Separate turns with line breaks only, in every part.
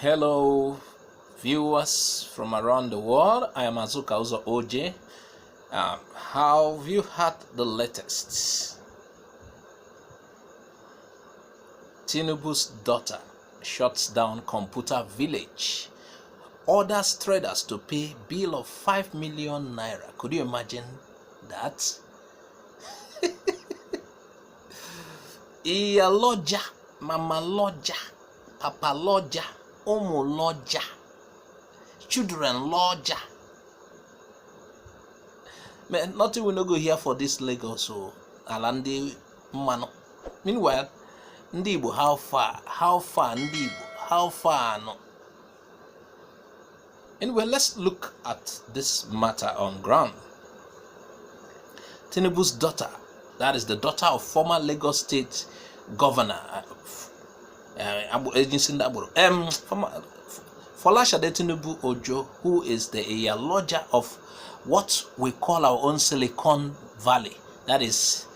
Hello, viewers from around the world. I am Azuka Uzo OJ. How have you heard the latest? Tinubu's daughter shuts down computer village, orders traders to pay bill of 5 million naira. Could you imagine that? Iyaloja, Mama Loja, Papa Loja, Omo Loja, Children Loja. Man, nothing will not go here for this Lagos, so Alandi Mano. Meanwhile, NDIGBO, how far? How far, NDIGBO? How far? No. Anyway, let's look at this matter on ground. Tinubu's daughter, that is the daughter of former Lagos State Governor, Folashade Tinubu Ojo, who is the Iyaloja of what we call our own Silicon Valley, that is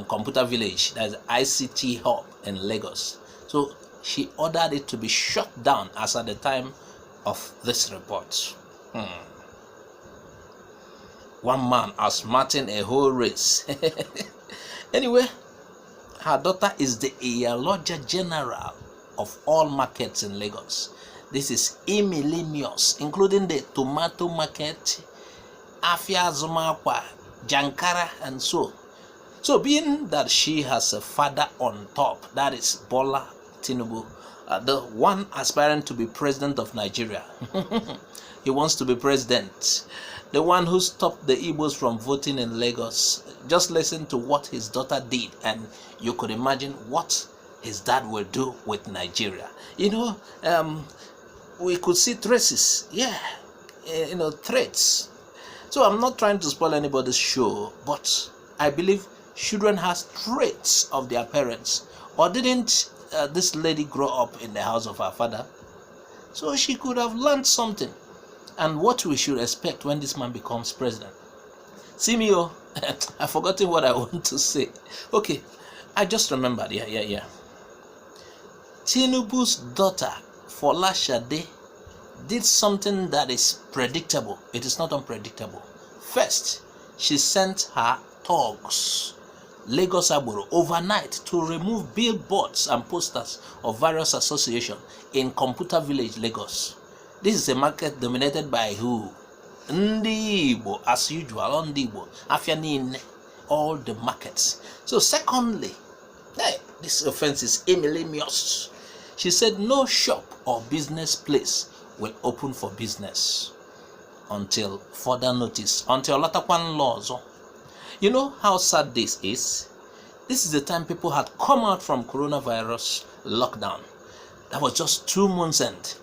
computer village, that is ICT hub in Lagos. So she ordered it to be shut down as at the time of this report. One man outsmarting a whole race. Anyway, her daughter is the Iyaloja General of all markets in Lagos. This is millennials, including the tomato market, Afia Zumakwa, Jankara, and so. So being that she has a father on top, that is Bola Tinubu, the one aspiring to be president of Nigeria. He wants to be president. The one who stopped the Igbos from voting in Lagos. Just listen to what his daughter did, and you could imagine what his dad will do with Nigeria. You know, we could see traces, threats. So I'm not trying to spoil anybody's show, but I believe children has traits of their parents. Or didn't this lady grow up in the house of her father? So she could have learned something. And what we should expect when this man becomes president. See me, I've forgotten what I want to say. Okay, I just remembered. Yeah. Tinubu's daughter, Folashade, did something that is predictable. It is not unpredictable. First, she sent her thugs, Lagos Agboro, overnight to remove billboards and posters of various associations in Computer Village, Lagos. This is a market dominated by who? NDIGBO, as usual, NDIGBO, Afianine, all the markets. So secondly, this offense is millennials. She said no shop or business place will open for business until further notice, until Latakwan laws. You know how sad this is? This is the time people had come out from coronavirus lockdown. That was just 2 months end.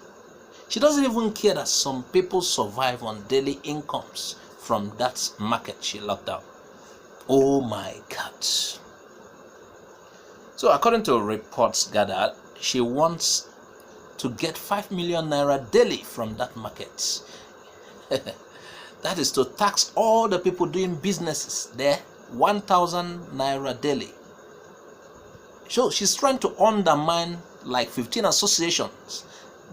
She doesn't even care that some people survive on daily incomes from that market she locked down. Oh my God. So according to reports gathered, she wants to get 5 million naira daily from that market. That is to tax all the people doing businesses there, 1,000 naira daily. So she's trying to undermine like 15 associations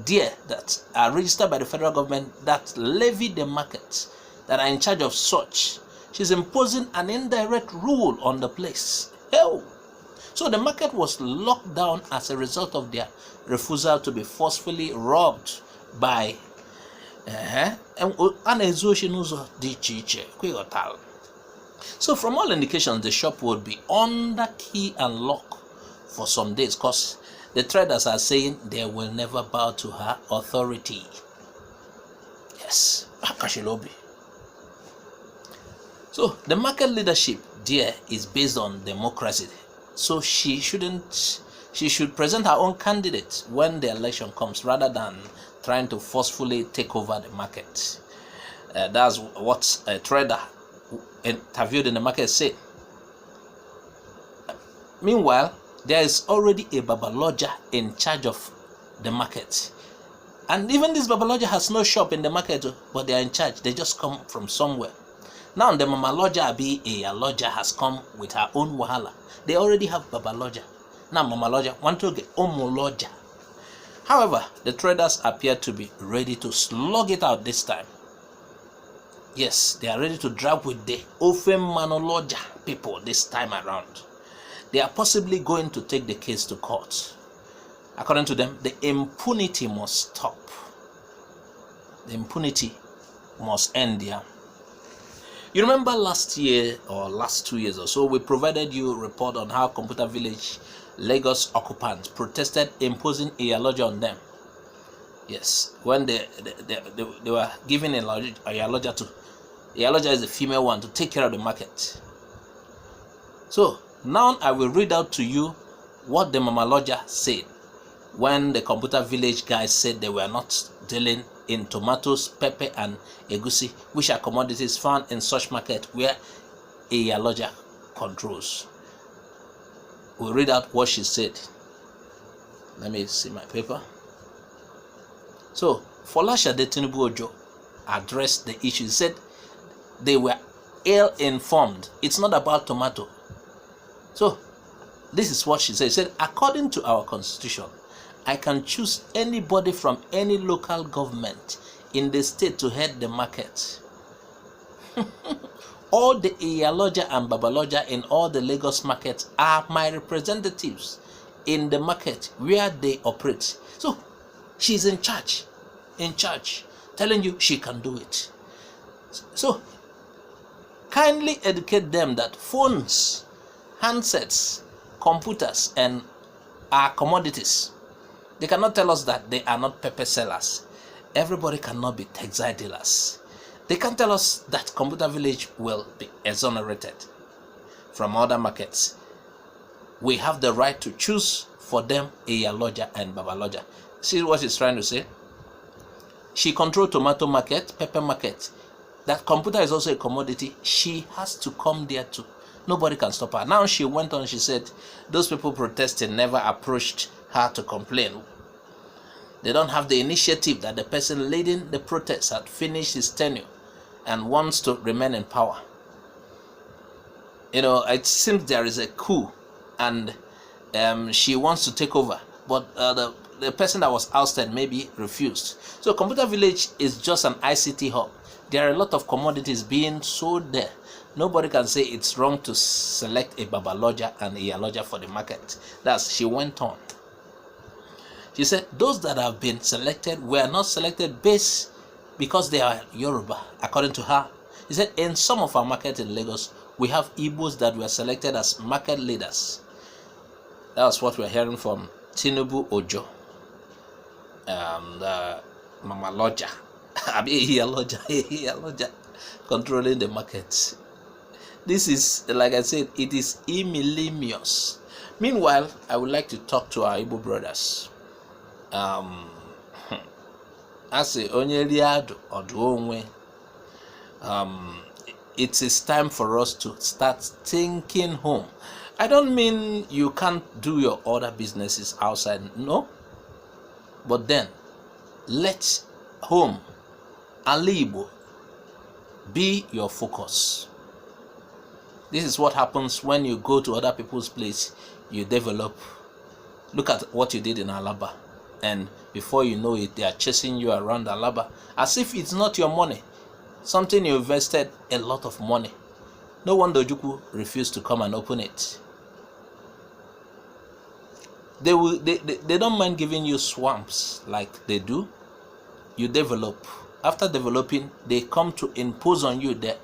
there that are registered by the federal government that levy the market, that are in charge of such. She's imposing an indirect rule on the place. Hell. So the market was locked down as a result of their refusal to be forcefully robbed by So from all indications, the shop would be under key and lock for some days, because the traders are saying they will never bow to her authority. Yes, Akashilobi. So the market leadership there is based on democracy. So she should present her own candidate when the election comes, rather than trying to forcefully take over the market. That's what a trader interviewed in the market said. Meanwhile, there is already a Babaloja in charge of the market. And even this Babaloja has no shop in the market, but they are in charge. They just come from somewhere. Now the Mama Loja Iyaloja has come with her own wahala. They already have Babaloja. Now Mama Loja want to get Omo Loja. However, the traders appear to be ready to slug it out this time. Yes, they are ready to drag with the Iyaloja people this time around. They are possibly going to take the case to court. According to them, the impunity must stop. The impunity must end here. You remember last year or last 2 years or so, we provided you a report on how Computer Village Lagos occupants protested imposing Iyaloja on them. Yes, when they were giving Iyaloja to, Iyaloja is the female one, to take care of the market. So now I will read out to you what the Mamaloja said when the Computer Village guys said they were not dealing in tomatoes, pepper and egusi, which are commodities found in such market where Iyaloja controls. We'll read out what she said. Let me see my paper. So, Folashade Tinubu Ojo addressed the issue. He said they were ill-informed. It's not about tomato. So, this is what she said. She said, according to our constitution, I can choose anybody from any local government in the state to head the market. All the Iyaloja and Babaloja in all the Lagos markets are my representatives in the market where they operate. So she's in charge, telling you she can do it. So kindly educate them that phones, handsets, computers and are commodities. They cannot tell us that they are not pepper sellers. Everybody cannot be textile dealers. They can't tell us that Computer Village will be exonerated from other markets. We have the right to choose for them Iyaloja and Babaloja. See what she's trying to say? She controls tomato market, pepper market. That computer is also a commodity. She has to come there too. Nobody can stop her. Now she went on, she said, those people protesting never approached her to complain. They don't have the initiative that the person leading the protest had finished his tenure and wants to remain in power. You know, it seems there is a coup and she wants to take over, but the person that was ousted maybe refused. So Computer Village is just an ICT hub. There are a lot of commodities being sold there. Nobody can say it's wrong to select a Babaloja and Iyaloja for the market. She went on. She said those that have been selected were not selected based because they are Yoruba, according to her. He said in some of our markets in Lagos, we have Igbos that were selected as market leaders. That was what we're hearing from Tinubu Ojo and Mamaloja. Iyaloja controlling the market. This is, like I said, it is ignominious. Meanwhile, I would like to talk to our Igbo brothers. It is time for us to start thinking home. I don't mean you can't do your other businesses outside, no. But then, let home, Igbo, be your focus. This is what happens when you go to other people's place, you develop. Look at what you did in Alaba. And before you know it, they are chasing you around Alaba as if it's not your money. Something you invested a lot of money. No wonder Ojukwu refused to come and open it. They don't mind giving you swamps like they do. You develop. After developing, they come to impose on you there.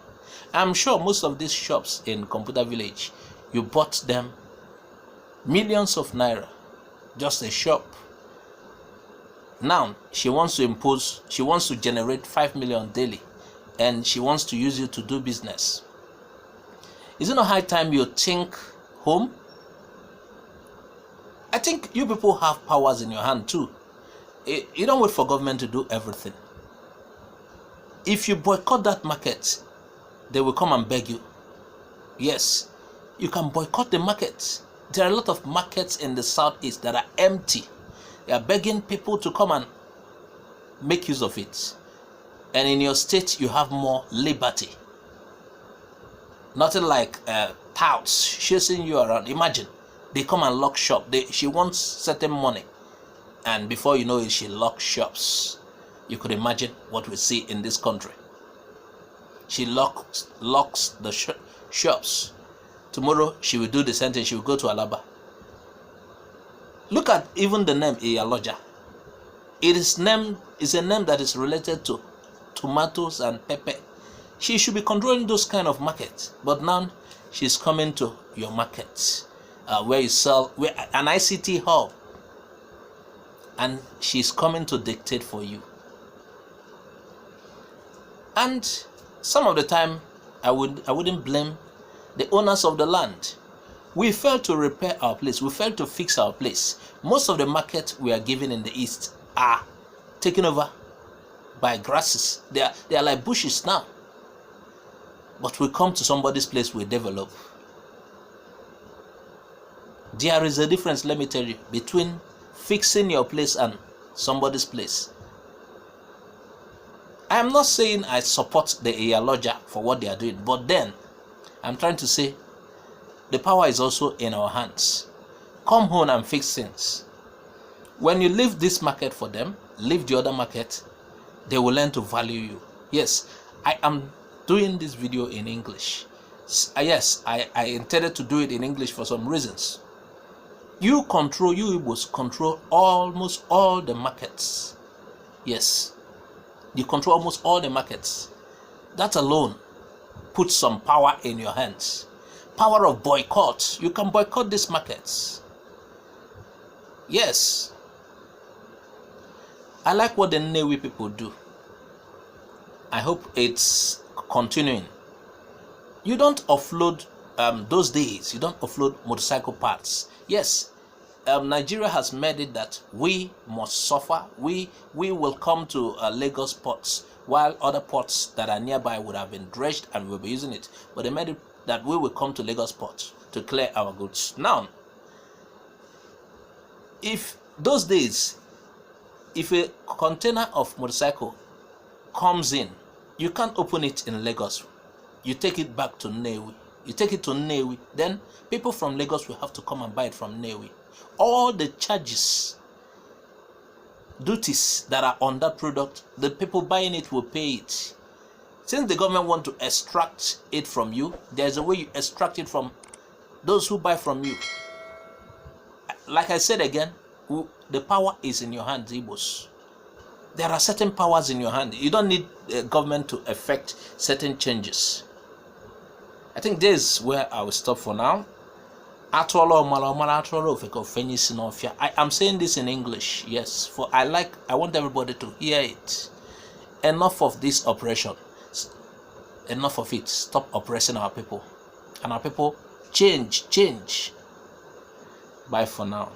I'm sure most of these shops in Computer Village, you bought them millions of naira. Just a shop. Now, she wants to impose, she wants to generate 5 million daily. And she wants to use you to do business. Is it not high time you think home? I think you people have powers in your hand too. You don't wait for government to do everything. If you boycott that market, they will come and beg you. Yes, you can boycott the market. There are a lot of markets in the southeast that are empty. They are begging people to come and make use of it. And in your state, you have more liberty. Nothing like touts chasing you around. Imagine, they come and lock shop. She wants certain money. And before you know it, she locked shops. You could imagine what we see in this country. She locks the shops. Tomorrow she will do the same thing. She will go to Alaba. Look at even the name Iyaloja. It is a name that is related to tomatoes and pepper. She should be controlling those kind of markets. But now she's coming to your market where you sell, an ICT hub. And she's coming to dictate for you. And some of the time, I wouldn't blame the owners of the land. We failed to repair our place. We failed to fix our place. Most of the markets we are given in the east are taken over by grasses. They are like bushes now. But we come to somebody's place, we develop. There is a difference, let me tell you, between fixing your place and somebody's place. I am not saying I support the Iyaloja for what they are doing, but then I'm trying to say the power is also in our hands. Come home and fix things. When you leave this market for them, leave the other market, they will learn to value you. Yes, I am doing this video in English. Yes, I intended to do it in English for some reasons. You Igbos control almost all the markets. Yes, you control almost all the markets. That alone puts some power in your hands. Power of boycott. You can boycott these markets. Yes. I like what the Nnewi people do. I hope it's continuing. You don't offload those days. You don't offload motorcycle parts. Yes, Nigeria has made it that we must suffer. We will come to Lagos ports, while other ports that are nearby would have been dredged and we'll be using it. But they made it that we will come to Lagos port to clear our goods. Now, if those days, if a container of motorcycle comes in, you can't open it in Lagos. You take it back to Nnewi. You take it to Nnewi, then people from Lagos will have to come and buy it from Nnewi. All the charges, duties that are on that product, the people buying it will pay it. Since the government want to extract it from you, there's a way you extract it from those who buy from you. Like I said again, the power is in your hands, Igbos. There are certain powers in your hand. You don't need the government to effect certain changes. I think this is where I will stop for now. I am saying this in English, yes, for I want everybody to hear it. Enough of this oppression. Enough of it. Stop oppressing our people. And our people change. Bye for now.